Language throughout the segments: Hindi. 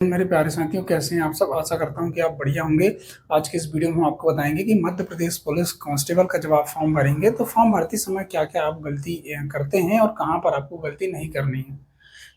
मेरे प्यारे साथियों, कैसे हैं आप सब। आशा करता हूं कि आप बढ़िया होंगे। आज के इस वीडियो में हम आपको बताएंगे कि मध्य प्रदेश पुलिस कांस्टेबल का जब आप फॉर्म भरेंगे तो फॉर्म भरते समय क्या क्या आप गलती करते हैं और कहां पर आपको गलती नहीं करनी है।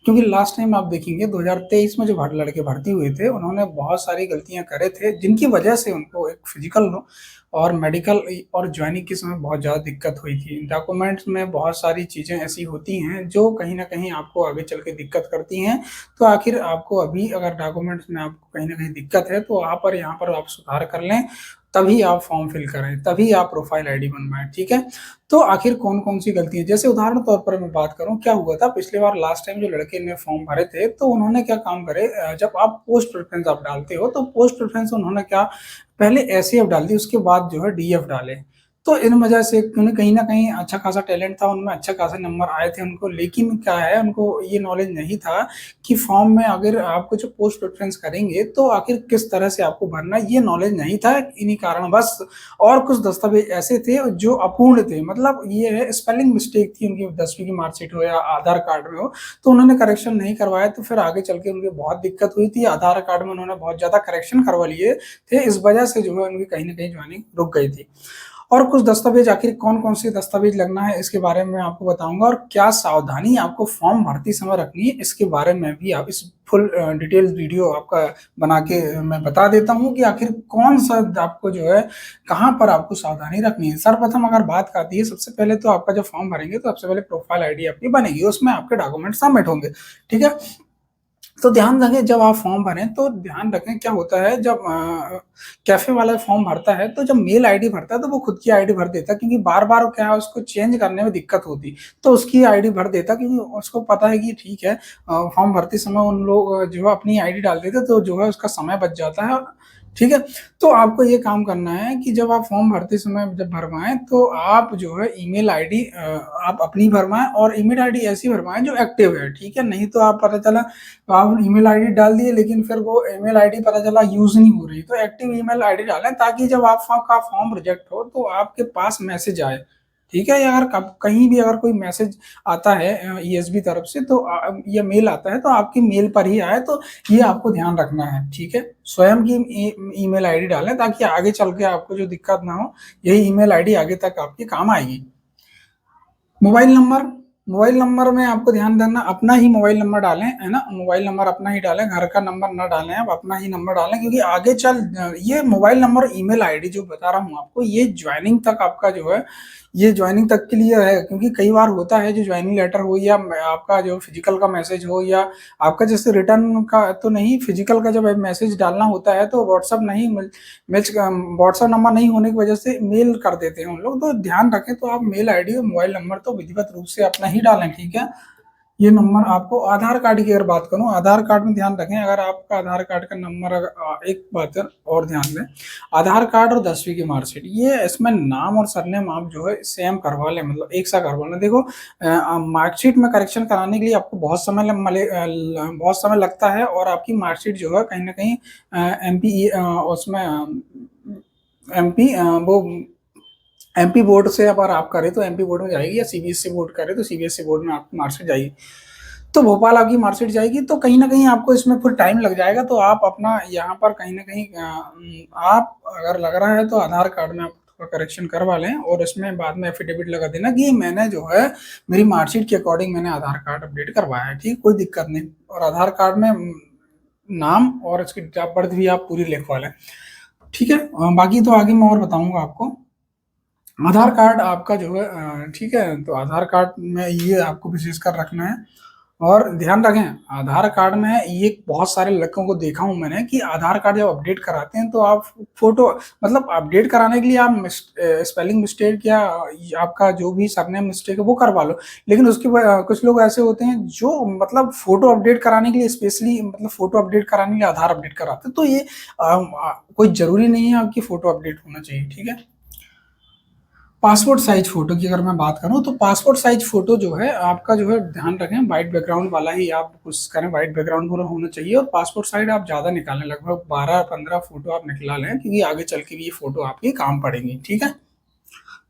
क्योंकि लास्ट टाइम आप देखेंगे 2023 में जो लड़के भर्ती हुए थे उन्होंने बहुत सारी गलतियां करे थे, जिनकी वजह से उनको एक फिजिकल और मेडिकल और ज्वाइनिंग के समय बहुत ज़्यादा दिक्कत हुई थी। डॉक्यूमेंट्स में बहुत सारी चीज़ें ऐसी होती हैं जो कहीं ना कहीं आपको आगे चल के दिक्कत करती हैं। तो आखिर आपको अभी अगर डॉक्यूमेंट्स में आपको कहीं ना कहीं दिक्कत है तो आप और यहाँ पर आप सुधार कर लें, तभी आप फॉर्म फिल करें, तभी आप प्रोफाइल आईडी बनवाएं। ठीक है। तो आखिर कौन कौन सी गलतियां, जैसे उदाहरण तौर पर मैं बात करूं, क्या हुआ था पिछले बार लास्ट टाइम जो लड़के ने फॉर्म भरे थे तो उन्होंने क्या काम करे, जब आप पोस्ट प्रेफरेंस आप डालते हो तो पोस्ट प्रेफरेंस उन्होंने क्या, पहले एसएफ डाल दी, उसके बाद जो है डीएफ डाले। तो इन वजह से उन्हें कहीं ना कहीं अच्छा खासा टैलेंट था उनमें, अच्छा खासा नंबर आए थे उनको, लेकिन क्या है, उनको ये नॉलेज नहीं था कि फॉर्म में अगर आपको जो पोस्ट प्रेफरेंस करेंगे तो आखिर किस तरह से आपको भरना है, ये नॉलेज नहीं था। इन्हीं कारण बस। और कुछ दस्तावेज ऐसे थे जो अपूर्ण थे, मतलब ये है स्पेलिंग मिस्टेक थी उनकी, 10वीं की मार्कशीट हो या आधार कार्ड में हो, तो उन्होंने करेक्शन नहीं करवाया, तो फिर आगे चल के उनकी बहुत दिक्कत हुई थी। आधार कार्ड में उन्होंने बहुत ज्यादा करेक्शन करवा लिए थे, इस वजह से जो है उनकी कहीं ना कहीं ज्वाइनिंग रुक गई थी। और कुछ दस्तावेज, आखिर कौन कौन से दस्तावेज लगना है इसके बारे में मैं आपको बताऊंगा, और क्या सावधानी आपको फॉर्म भरते समय रखनी है इसके बारे में भी आप इस फुल डिटेल वीडियो आपका बना के मैं बता देता हूं कि आखिर कौन सा आपको जो है कहां पर आपको सावधानी रखनी है। सर्वप्रथम अगर बात आती है, सबसे पहले तो आपका जब फॉर्म भरेंगे तो सबसे पहले प्रोफाइल आईडी आपकी बनेगी, उसमें आपके डॉक्यूमेंट सबमिट होंगे। ठीक है। तो ध्यान रखें, जब आप फॉर्म भरें तो ध्यान रखें क्या होता है, जब कैफे वाला फॉर्म भरता है तो जब मेल आईडी भरता है तो वो खुद की आईडी भर देता है, क्योंकि बार बार क्या है उसको चेंज करने में दिक्कत होती, तो उसकी आईडी भर देता, क्योंकि उसको पता है कि ठीक है फॉर्म भरते समय उन लोग जो है अपनी आईडी डाल देते तो जो है उसका समय बच जाता है। ठीक है। तो आपको ये काम करना है कि जब आप फॉर्म भरते समय जब भरवाएं तो आप जो है ईमेल आईडी आप अपनी भरवाएं, और ईमेल आईडी ऐसी भरवाएं जो एक्टिव है। ठीक है। नहीं तो आप पता चला तो आप ईमेल आईडी डाल दिए लेकिन फिर वो ईमेल आईडी पता चला यूज नहीं हो रही, तो एक्टिव ईमेल आईडी डालें ताकि जब आपका फॉर्म रिजेक्ट हो तो आपके पास मैसेज आए। ठीक है। या अगर कहीं भी अगर कोई मैसेज आता है ईएसबी तरफ से तो या मेल आता है तो आपकी मेल पर ही आए, तो ये आपको ध्यान रखना है। ठीक है। स्वयं की ईमेल आईडी डालें ताकि आगे चल के आपको जो दिक्कत ना हो, यही ईमेल आईडी आगे तक आपके काम आएगी। मोबाइल नंबर, मोबाइल नंबर में आपको ध्यान देना, अपना ही मोबाइल नंबर डालें, है ना। मोबाइल नंबर अपना ही डालें, घर का नंबर ना डालें, आप अपना ही नंबर डालें, क्योंकि आगे चल ये मोबाइल नंबर ईमेल आईडी जो बता रहा हूँ आपको, ये ज्वाइनिंग तक आपका जो है, ये ज्वाइनिंग तक के लिए है। क्योंकि कई बार होता है जो ज्वाइनिंग लेटर हो या आपका जो फिजिकल का मैसेज हो या आपका जैसे रिटर्न का तो नहीं, फिजिकल का जब मैसेज डालना होता है तो व्हाट्सअप नहीं मेल, व्हाट्सअप नंबर नहीं होने की वजह से मेल कर देते हैं उन लोग, तो ध्यान रखें। तो आप मेल आईडी और मोबाइल नंबर तो विधिवत रूप से अपना ही डालें। ठीक है। ये नंबर आपको, आधार कार्ड की अगर बात करूं, आधार कार्ड में ध्यान रखें, अगर आपका आधार कार्ड का नंबर एक बात और ध्यान दें, आधार कार्ड और 10वीं की मार्कशीट, ये इसमें नाम और सरनेम आप जो है सेम करवा लें, मतलब एक सा करवा लें। देखो मार्कशीट में करेक्शन कराने के लिए आपको बहुत समय बहुत समय लगता है, और आपकी मार्कशीट जो है कहीं ना कहीं एमपी उसमें एमपी वो एमपी बोर्ड से अगर आप करें तो एमपी बोर्ड में जाएगी, या सीबीएसई बोर्ड करें तो सीबीएसई बोर्ड में आपकी मार्कशीट जाएगी। तो भोपाल आपकी मार्कशीट जाएगी, तो कहीं ना कहीं आपको इसमें फिर टाइम लग जाएगा। तो आप अपना यहाँ पर कहीं ना कहीं आप अगर लग रहा है तो आधार कार्ड में आप करेक्शन करवा लें, और इसमें बाद में एफिडेविट लगा देना कि मैंने जो है मेरी मार्कशीट के अकॉर्डिंग मैंने आधार कार्ड अपडेट करवाया है। ठीक, कोई दिक्कत नहीं। और आधार कार्ड में नाम और इसकी डेट ऑफ बर्थ भी आप पूरी लिखवा लें। ठीक है। बाकी तो आगे मैं और बताऊंगा आपको। आधार कार्ड आपका जो है ठीक है, तो आधार कार्ड में ये आपको विशेषकर रखना है। और ध्यान रखें, आधार कार्ड में ये बहुत सारे लड़कों को देखा हूं मैंने कि आधार कार्ड जब अपडेट कराते हैं तो आप फोटो, मतलब अपडेट कराने के लिए आप स्पेलिंग मिस्टेक या आपका जो भी सरनेम मिस्टेक है वो करवा लो, लेकिन कुछ लोग ऐसे होते हैं जो मतलब फोटो अपडेट कराने के लिए स्पेशली, मतलब फोटो अपडेट कराने के लिए आधार अपडेट कराते हैं, तो ये कोई जरूरी नहीं है आपकी फोटो अपडेट होना चाहिए। ठीक है। पासपोर्ट साइज फोटो की अगर मैं बात करूं तो पासपोर्ट साइज फोटो जो है आपका जो है ध्यान रखें वाइट बैकग्राउंड वाला ही आप कोशिश करें, वाइट बैकग्राउंड पूरा होना चाहिए, और पासपोर्ट साइज आप ज़्यादा निकालें, लगभग 12-15 फोटो आप निकला लें, क्योंकि आगे चल के भी ये फोटो आपकी काम पड़ेगी। ठीक है।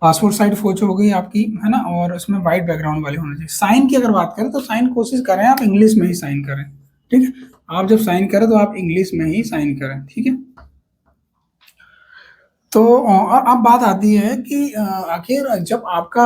पासपोर्ट साइज फोटो हो गई आपकी, है ना, और उसमें वाइट बैकग्राउंड वाली होनी चाहिए। साइन की अगर बात करें तो साइन कोशिश करें आप इंग्लिश में ही साइन करें। ठीक है। आप जब साइन करें तो आप इंग्लिश में ही साइन करें, ठीक है। तो और अब बात आती है कि आखिर जब आपका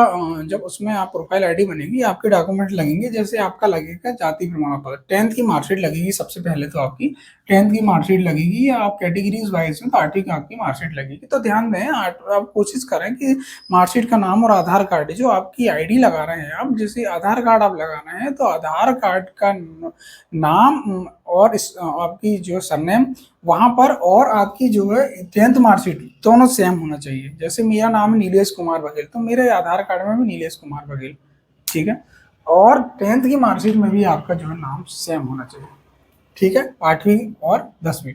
जब उसमें आप प्रोफाइल आईडी बनेगी, आपके डॉक्यूमेंट लगेंगे, जैसे आपका लगेगा जाति प्रमाण पत्र, 10th की मार्कशीट लगेगी सबसे पहले, तो आपकी 10th की मार्कशीट लगेगी, या आप कैटेगरीज वाइज में तो 8वीं की आपकी मार्कशीट लगेगी। तो ध्यान दें, आप कोशिश करें कि मार्कशीट का नाम और आधार कार्ड, जो आपकी आईडी लगा रहे हैं आप, जैसे आधार कार्ड आप लगा रहे हैं तो आधार कार्ड का नाम और आपकी जो सरनेम वहां पर, और आपकी जो है 10th मार्कशीट, दोनों सेम होना चाहिए। जैसे मेरा नाम है नीलेश कुमार बघेल, तो मेरे आधार कार्ड में भी नीलेश कुमार बघेल, ठीक है। और 10th की मार्कशीट में भी आपका जो है नाम सेम होना चाहिए, ठीक है, 8वीं और 10वीं।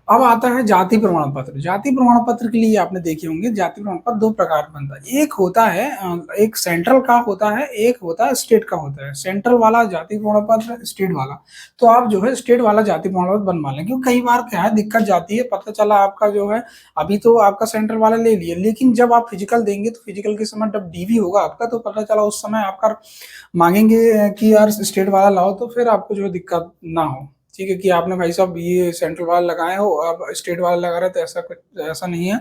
अब आता है जाति प्रमाण पत्र। जाति प्रमाण पत्र के लिए आपने देखे होंगे, जाति प्रमाण पत्र दो प्रकार का बनता है। एक होता है एक सेंट्रल का होता है, एक होता है स्टेट का होता है। सेंट्रल वाला जाति प्रमाण पत्र, स्टेट वाला। तो आप जो है स्टेट वाला जाति प्रमाण पत्र बनवा लें, क्योंकि कई बार क्या है दिक्कत जाती है, पता चला आपका जो है अभी तो आपका सेंट्रल वाला ले लिया, लेकिन जब आप फिजिकल देंगे तो फिजिकल के समय जब डीवी होगा आपका, तो पता चला उस समय आपका मांगेंगे कि यार स्टेट वाला लाओ, तो फिर आपको जो है दिक्कत ना हो, ठीक है, कि आपने भाई साहब ये सेंट्रल वाला लगाए हो, अब स्टेट वाला लगा रहे, तो ऐसा कुछ ऐसा नहीं है।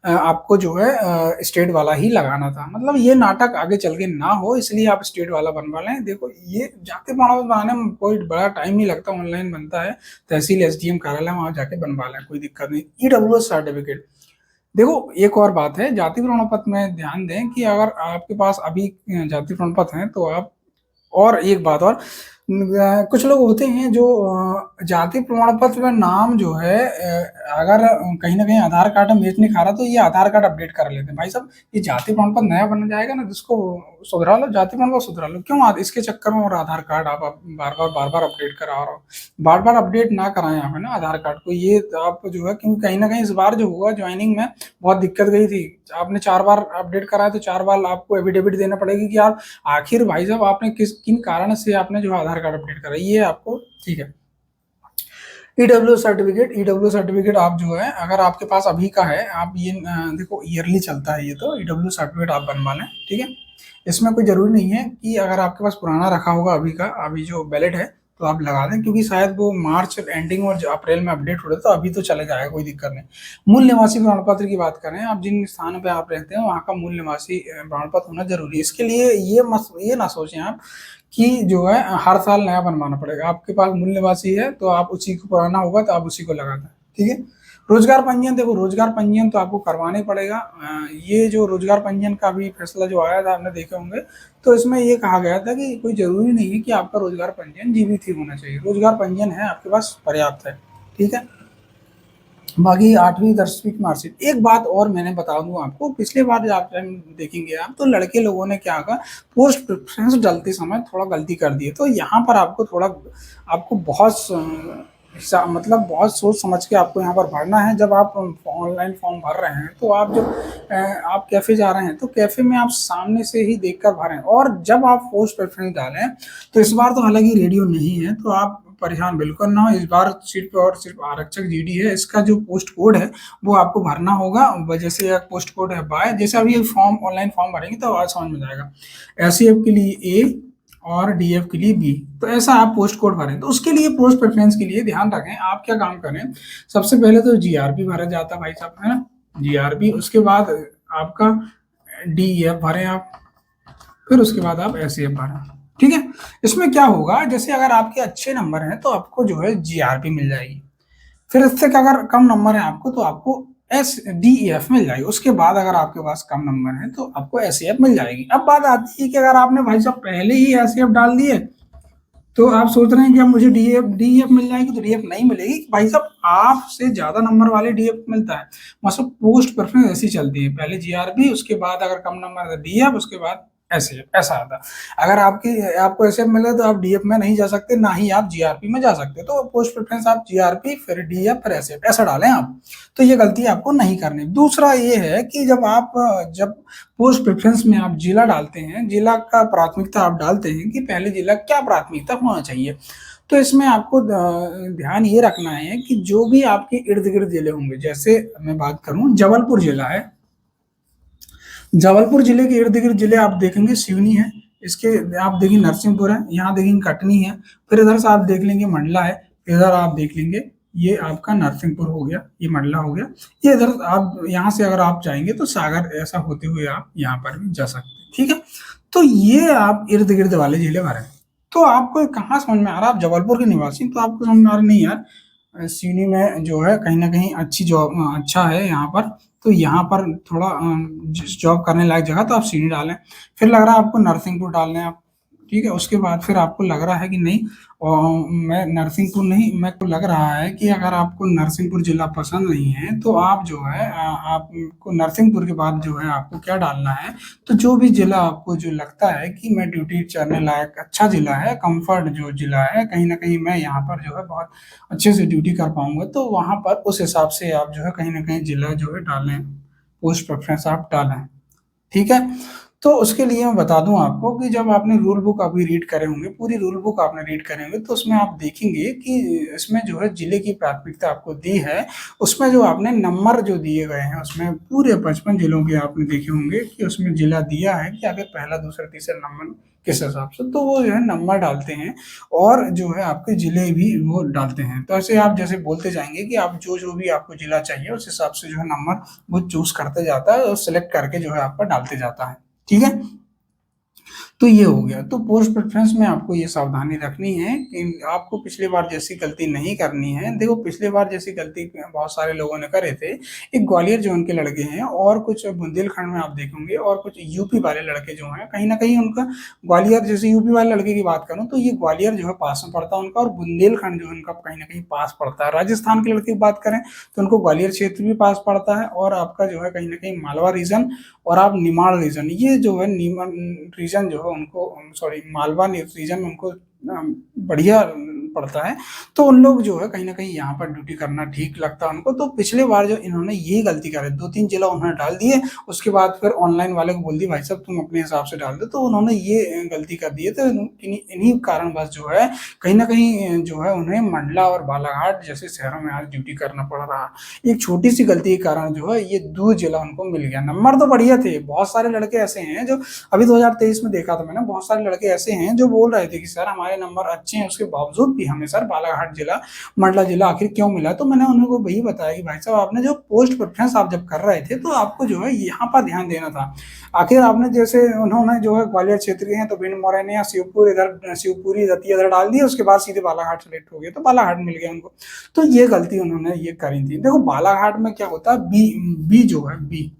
आपको जो है स्टेट वाला ही लगाना था, मतलब ये नाटक आगे चल के ना हो, इसलिए आप स्टेट वाला बनवा लें। देखो, ये जाति प्रमाण पत्र बनाने में कोई बड़ा टाइम नहीं लगता, ऑनलाइन बनता है, तहसील एसडीएम कार्यालय में आप जाके बनवा लें, कोई दिक्कत नहीं। ईडब्ल्यूएस सर्टिफिकेट, देखो एक और बात है, जाति प्रमाण पत्र में ध्यान दें कि अगर आपके पास अभी जाति प्रमाण पत्र है तो आप, और एक बात और, कुछ लोग होते हैं जो जाति प्रमाण पत्र में नाम जो है अगर कहीं ना कहीं आधार कार्ड में मैच नहीं खा रहा, तो ये आधार कार्ड अपडेट कर लेते हैं। भाई साहब, ये जाति प्रमाण पत्र नया बन जाएगा ना, जिसको सुधरा लो, जाति प्रमाण पत्र सुधरा लो, क्यों इसके चक्कर में और आधार कार्ड आप बार बार अपडेट करा रहे हो। बार बार अपडेट ना कराएं आप, है ना, आधार कार्ड को, ये आप जो है, क्योंकि कहीं ना कहीं इस बार जो हुआ ज्वाइनिंग में बहुत दिक्कत गई थी, आपने 4 बार अपडेट कराया तो 4 बार आपको एफिडेविट देना पड़ेगी कि आप आखिर भाई साहब आपने किन कारण से आपने जो आधार कार्ड अपडेट करा, ये आपको, ठीक है। ईडब्ल्यू सर्टिफिकेट, ईडब्ल्यू सर्टिफिकेट आप जो है अगर आपके पास अभी का है, आप ये देखो ईयरली चलता है ये, तो ईडब्ल्यू सर्टिफिकेट आप बनवा लें, ठीक है। इसमें कोई जरूरी नहीं है कि अगर आपके पास पुराना रखा होगा अभी का, अभी जो वैलिड है, तो आप लगा दें, क्योंकि शायद वो मार्च एंडिंग और अप्रैल में अपडेट हो रहा है, तो अभी तो चले जाएगा, कोई दिक्कत नहीं। मूल निवासी प्रमाण पत्र की बात करें, आप जिन स्थान पे आप रहते हैं वहाँ का मूल निवासी प्रमाण पत्र होना जरूरी है। इसके लिए ये ना सोचें आप कि जो है हर साल नया बनवाना पड़ेगा। आपके पास मूल निवासी है तो आप उसी को, पुराना होगा तो आप उसी को लगा दें, ठीक है। रोजगार पंजीयन, देखो रोजगार पंजीयन तो आपको करवाना ही पड़ेगा। ये जो रोजगार पंजीयन का भी फैसला जो आया था आपने देखे होंगे, तो इसमें ये कहा गया था कि कोई जरूरी नहीं है कि आपका रोजगार पंजीयन जीवित ही होना चाहिए, रोजगार पंजीयन है आपके पास पर्याप्त है, ठीक है। बाकी 8वीं 10वीं की मार्कशीट। एक बात और मैंने बता दूं आपको, पिछले बार आप टाइम देखेंगे आप, तो लड़के लोगों ने क्या कहा, पोस्ट प्रेफरेंस डालते समय थोड़ा गलती कर दी है, तो यहाँ पर आपको थोड़ा, आपको बहुत मतलब बहुत सोच समझ के आपको यहाँ पर भरना है। जब आप ऑनलाइन फॉर्म भर रहे हैं, तो आप जब आप कैफे जा रहे हैं, तो कैफे में आप सामने से ही देखकर भरें, और जब आप पोस्ट प्रेफरेंस डालें, तो इस बार तो हालांकि रेडियो नहीं है, तो आप परेशान बिल्कुल ना हो। इस बार सिर्फ और सिर्फ आरक्षक जीडी है, इसका जो पोस्ट कोड है वो आपको भरना होगा। जैसे एक पोस्ट कोड है बाय, जैसे अभी फॉर्म ऑनलाइन फॉर्म भरेंगे तो आज समझ में जाएगा। एससीएफ के लिए ए और डीएफ के लिए बी, तो ऐसा आप पोस्ट कोड भरें। तो उसके लिए पोस्ट प्रेफरेंस के लिए ध्यान रखें, आप क्या काम करें, सबसे पहले तो जीआरपी भरा जाता है भाई साहब, है ना, जीआरपी। उसके बाद आपका डीएफ भरें आप, फिर उसके बाद आप एससीएफ भरें, ठीक है। इसमें क्या होगा, जैसे अगर आपके अच्छे नंबर हैं तो आपको जो है जीआरपी मिल जाएगी, फिर इससे अगर कम नंबर है आपको तो आपको एस डी एफ मिल जाएगी। उसके बाद अगर आपके पास कम नंबर है तो आपको एस एफ मिल जाएगी। अब बात आती है कि अगर आपने भाई साहब पहले ही एस एफ डाल दिए, तो आप सोच रहे हैं कि अब मुझे डीएफ मिल जाएगी, तो डीएफ नहीं मिलेगी भाई साहब, आपसे ज्यादा नंबर वाले डीएफ मिलता है। मतलब पोस्ट प्रेफरेंस ऐसी चलती है, पहले जीआरपी, उसके बाद अगर कम नंबर है डीएफ, उसके बाद ऐसे ऐसा आता। अगर आपको ऐसे मिले तो आप डीएफ में नहीं जा सकते, ना ही आप जीआरपी में जा सकते। तो पोस्ट प्रेफरेंस आप जीआरपी फिर डीएफ फिर ऐसा डालें आप, तो ये गलती आपको नहीं करनी। दूसरा ये है कि जब पोस्ट प्रेफरेंस में आप जिला डालते हैं, जिला का प्राथमिकता आप डालते हैं कि पहले जिला क्या प्राथमिकता होना चाहिए, तो इसमें आपको ध्यान ये रखना है कि जो भी आपके इर्द गिर्द जिले होंगे, जैसे मैं बात करूं जबलपुर जिला है, जबलपुर जिले के इर्द गिर्द जिले आप देखेंगे सिवनी है, इसके आप देखेंगे नरसिंहपुर है, यहाँ देखेंगे कटनी है, फिर इधर से आप देख लेंगे मंडला है, इधर आप देख लेंगे, ये आपका नरसिंहपुर हो गया, ये मंडला हो गया। ये इधर आप यहाँ से अगर आप जाएंगे तो सागर ऐसा होते हुए आप यहाँ पर भी जा सकते हैं, ठीक है। तो ये आप इर्द गिर्द वाले जिले भरे। तो आपको कहाँ समझ में आ रहा है, आप जबलपुर के निवासी तो आपको समझ में आ रहा नहीं यार, सीडी में जो है कहीं ना कहीं अच्छी जॉब अच्छा है यहाँ पर। तो यहाँ पर थोड़ा जॉब करने लायक जगह तो आप सीडी डालें। फिर लग रहा है आपको नरसिंहपुर डालना है आप, ठीक है। उसके बाद फिर आपको लग रहा है कि नहीं, मैं नरसिंहपुर नहीं, मेरे को लग रहा है कि अगर आपको नरसिंहपुर जिला पसंद नहीं है तो आप जो है आपको नरसिंहपुर के बाद जो है आपको क्या डालना है, तो जो भी जिला आपको जो लगता है कि मैं ड्यूटी करने लायक अच्छा जिला है, कंफर्ट जो जिला है, कहीं ना कहीं मैं यहाँ पर जो है बहुत अच्छे से ड्यूटी कर पाऊंगा, तो वहां पर उस हिसाब से आप जो है कहीं ना कहीं जिला जो है डालें, पोस्ट प्रेफरेंस आप डालें, ठीक है। तो उसके लिए मैं बता दूं आपको कि जब आपने रूल बुक अभी रीड करे होंगे, पूरी रूल बुक आपने रीड करे होंगे, तो उसमें आप देखेंगे कि इसमें जो है जिले की प्राथमिकता आपको दी है। उसमें जो आपने नंबर जो दिए गए हैं, उसमें पूरे 55 जिलों के आपने देखे होंगे कि उसमें जिला दिया है कि अगर पहला दूसरा तीसरा नंबर किस हिसाब से, तो वो जो है नंबर डालते हैं और जो है आपके जिले भी वो डालते हैं। तो ऐसे आप जैसे बोलते जाएंगे कि आप जो जो भी आपको जिला चाहिए उस हिसाब से जो है नंबर वो चूज करते जाता है और सिलेक्ट करके जो है आपका डालते जाता है, ठीक है। तो ये हो गया। तो पोस्ट प्रेफरेंस में आपको ये सावधानी रखनी है कि आपको पिछली बार जैसी गलती नहीं करनी है। देखो पिछली बार जैसी गलती बहुत सारे लोगों ने करे थे, एक ग्वालियर जोन के लड़के हैं और कुछ बुंदेलखंड में आप देखेंगे और कुछ यूपी वाले लड़के जो हैं, कहीं ना कहीं उनका ग्वालियर, जैसे यूपी वाले लड़के की बात करूं तो ये ग्वालियर जो है पास में पड़ता है उनका, और बुंदेलखंड जो है उनका कहीं ना कहीं पास पड़ता है। राजस्थान के लड़के की बात करें तो उनको ग्वालियर क्षेत्र भी पास पड़ता है, और आपका जो है कहीं ना कहीं मालवा रीजन और आप निमाड़ रीजन, ये जो है रीजन जो है उनको, सॉरी मालवा रीजन उनको बढ़िया पड़ता है। तो उन लोग जो है कहीं ना कहीं यहाँ पर ड्यूटी करना ठीक लगता है उनको। तो पिछले बार जो इन्होंने यही गलती करे, 2-3 जिला उन्होंने डाल दिए, उसके बाद फिर ऑनलाइन वाले को बोल दी भाई साहब तुम अपने हिसाब से डाल दो, तो उन्होंने ये गलती कर दी है। तो इन्हीं कारण बस जो है कहीं ना कहीं जो है उन्हें मंडला और बालाघाट जैसे शहरों में आज ड्यूटी करना पड़ रहा। एक छोटी सी गलती के कारण जो है ये 2 जिला उनको मिल गया। नंबर तो बढ़िया थे, बहुत सारे लड़के ऐसे हैं जो अभी 2023 में देखा था मैंने, बहुत सारे लड़के ऐसे हैं जो बोल रहे थे कि सर हमारे नंबर अच्छे हैं, उसके बावजूद भी हमें सर बालाघाट जिला, मंडला जिला आखिर क्यों मिला। तो मैंने उनको वही बताया कि भाई साहब आपने जो पोस्ट प्रेफरेंस आप जब कर रहे थे तो आपको जो है यहाँ पर ध्यान देना था। आखिर आपने जैसे उन्होंने जो है ग्वालियर क्षेत्र के हैं तो बिन मोरैना या शिवपुर इधर, शिवपुरी दतिया इधर डाल दिया, उसके बाद सीधे बालाघाट सेलेक्ट हो गया, तो बालाघाट मिल गया उनको। तो ये गलती उन्होंने ये करी थी। देखो बालाघाट में क्या होता है, बी बी जो है बी,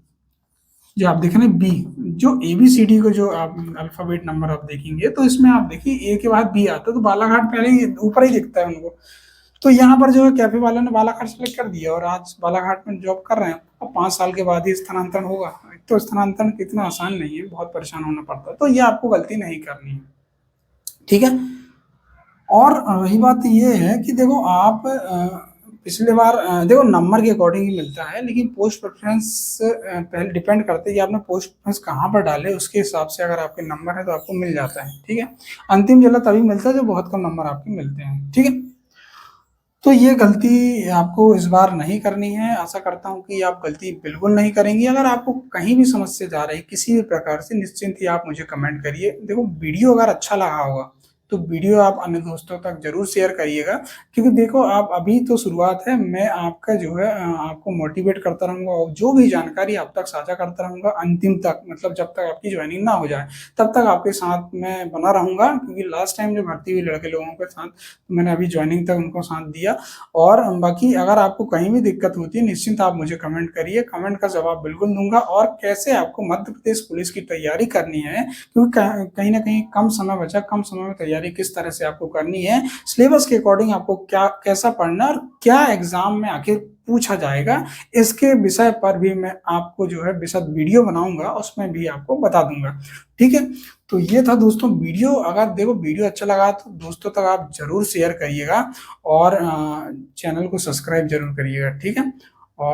जो आप देख रहे हैं बी, जो ABCD को जो आप अल्फाबेट नंबर आप देखेंगे तो इसमें आप देखिए A के बाद B आता है, तो बालाघाट पहले ही ऊपर ही दिखता है उनको। तो यहाँ पर जो है कैफे वाले ने बालाघाट सेलेक्ट कर दिया और आज बालाघाट में जॉब कर रहे हैं। अब 5 साल के बाद ही स्थानांतरण होगा, तो स्थानांतरण कितना आसान नहीं है, बहुत परेशान होना पड़ता है। तो ये आपको गलती नहीं करनी है, ठीक है। और रही बात ये है कि देखो आप पिछले बार देखो नंबर के अकॉर्डिंग ही मिलता है, लेकिन पोस्ट प्रेफरेंस पहले डिपेंड करते हैं कि आपने पोस्ट प्रेफरेंस कहाँ पर डाले, उसके हिसाब से अगर आपके नंबर है तो आपको मिल जाता है, ठीक है। अंतिम जिला तभी मिलता है जो बहुत कम नंबर आपके मिलते हैं, ठीक है। तो ये गलती आपको इस बार नहीं करनी है। आशा करता हूँ कि आप गलती बिल्कुल नहीं करेंगी। अगर आपको कहीं भी समस्या जा रही किसी भी प्रकार से, निश्चिंत ही आप मुझे कमेंट करिए। देखो वीडियो अगर अच्छा लगा होगा तो वीडियो आप अन्य दोस्तों तक जरूर शेयर करिएगा, क्योंकि देखो आप अभी तो शुरुआत है, मैं आपका जो है आपको मोटिवेट करता रहूंगा और जो भी जानकारी आप तक साझा करता रहूंगा अंतिम तक, मतलब जब तक आपकी ज्वाइनिंग ना हो जाए तब तक आपके साथ मैं बना रहूंगा। क्योंकि लास्ट टाइम जो भर्ती हुई लड़के लोगों के साथ मैंने अभी ज्वाइनिंग तक उनको साथ दिया। और बाकी अगर आपको कहीं भी दिक्कत होती है निश्चिंत आप मुझे कमेंट करिए, कमेंट का जवाब बिल्कुल दूंगा। और कैसे आपको मध्य प्रदेश पुलिस की तैयारी करनी है, क्योंकि कहीं ना कहीं कम समय बचा, कम समय में तैयारी किस तरह से आपको करनी है, सिलेबस के अकॉर्डिंग आपको क्या कैसा पढ़ना और क्या एग्जाम में आखिर पूछा जाएगा, इसके विषय पर भी मैं आपको जो है विशद वीडियो बनाऊंगा, उसमें भी आपको बता दूंगा, ठीक है। तो ये था दोस्तों वीडियो। अगर देखो वीडियो अच्छा लगा तो दोस्तों तक आप जरूर शेयर करिएगा और चैनल को सब्सक्राइब जरूर करिएगा, ठीक है।